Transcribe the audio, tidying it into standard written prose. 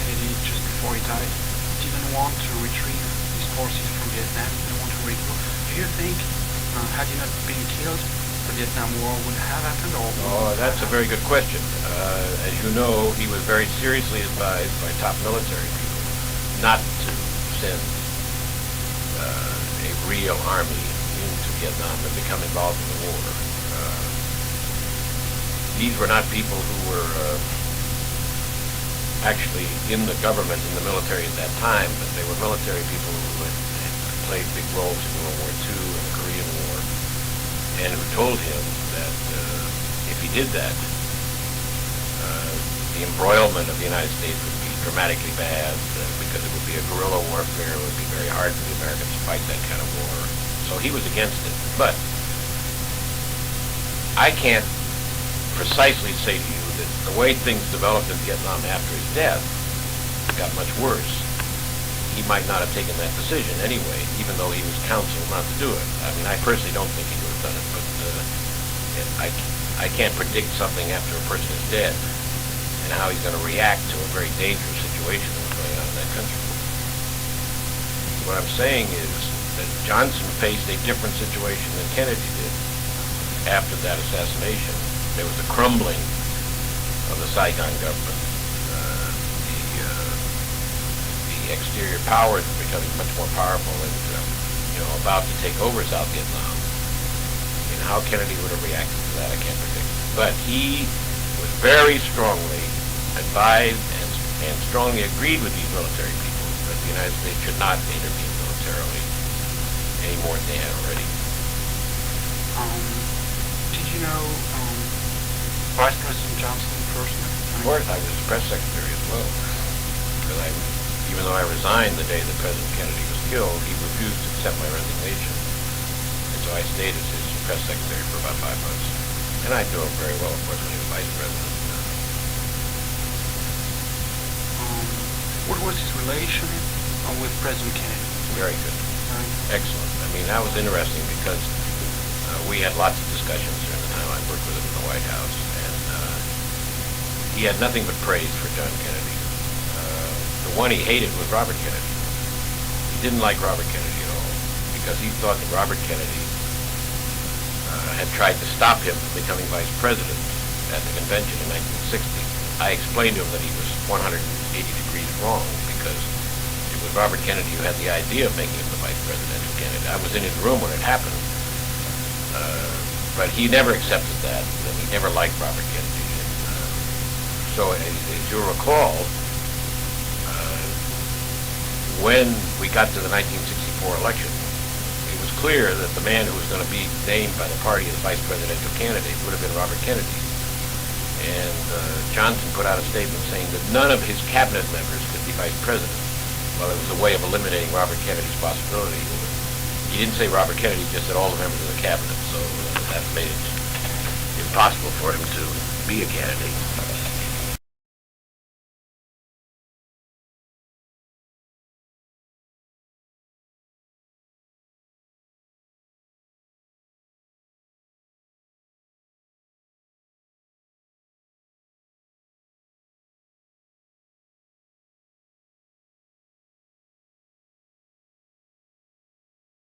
Kennedy, just before he died, didn't want to retrieve his forces from Vietnam, didn't want to regroup. Do you think, had he not been killed, the Vietnam War would have happened? Oh, that's a very good question. As you know, he was very seriously advised by top military people not to send a real army into Vietnam and become involved in the war. These were not people who were actually in the government, in the military at that time, but they were military people who had played big roles in World War II and the Korean War, and who told him that if he did that, the embroilment of the United States would be dramatically bad because it would be a guerrilla warfare. It would be very hard for the Americans to fight that kind of war. So he was against it. But I can't precisely say to you that the way things developed in Vietnam after his death got much worse. He might not have taken that decision anyway, even though he was counseled not to do it. I mean, I personally don't think he would have done it, but I can't predict something after a person is dead and how he's going to react to a very dangerous situation that was going on in that country. What I'm saying is that Johnson faced a different situation than Kennedy did after that assassination. There was a crumbling of the Saigon government. The exterior powers were becoming much more powerful and, about to take over South Vietnam. And how Kennedy would have reacted to that, I can't predict. But he was very strongly advised and strongly agreed with these military people that the United States should not intervene militarily any more than they had already. Did you know Vice President Johnson personally? Of course, I was his press secretary as well. Because even though I resigned the day that President Kennedy was killed, he refused to accept my resignation. And so I stayed as his press secretary for about 5 months. And I knew him very well, of course, when he was vice president. What was his relation with President Kennedy? Very good. Excellent. I mean, that was interesting because we had lots of discussions during the time I worked with him in the White House, and he had nothing but praise for John Kennedy. The one he hated was Robert Kennedy. He didn't like Robert Kennedy at all because he thought that Robert Kennedy had tried to stop him from becoming vice president at the convention in 1960. I explained to him that he was 180 degrees wrong because it was Robert Kennedy who had the idea of making him the vice presidential candidate. I was in his room when it happened, but he never accepted that, and he never liked Robert Kennedy. So as you'll recall, when we got to the 1964 election, it was clear that the man who was going to be named by the party as vice presidential candidate would have been Robert Kennedy. And Johnson put out a statement saying that none of his cabinet members could be vice president. Well, it was a way of eliminating Robert Kennedy's possibility. He didn't say Robert Kennedy, he just said all the members of the cabinet. So that made it impossible for him to be a candidate.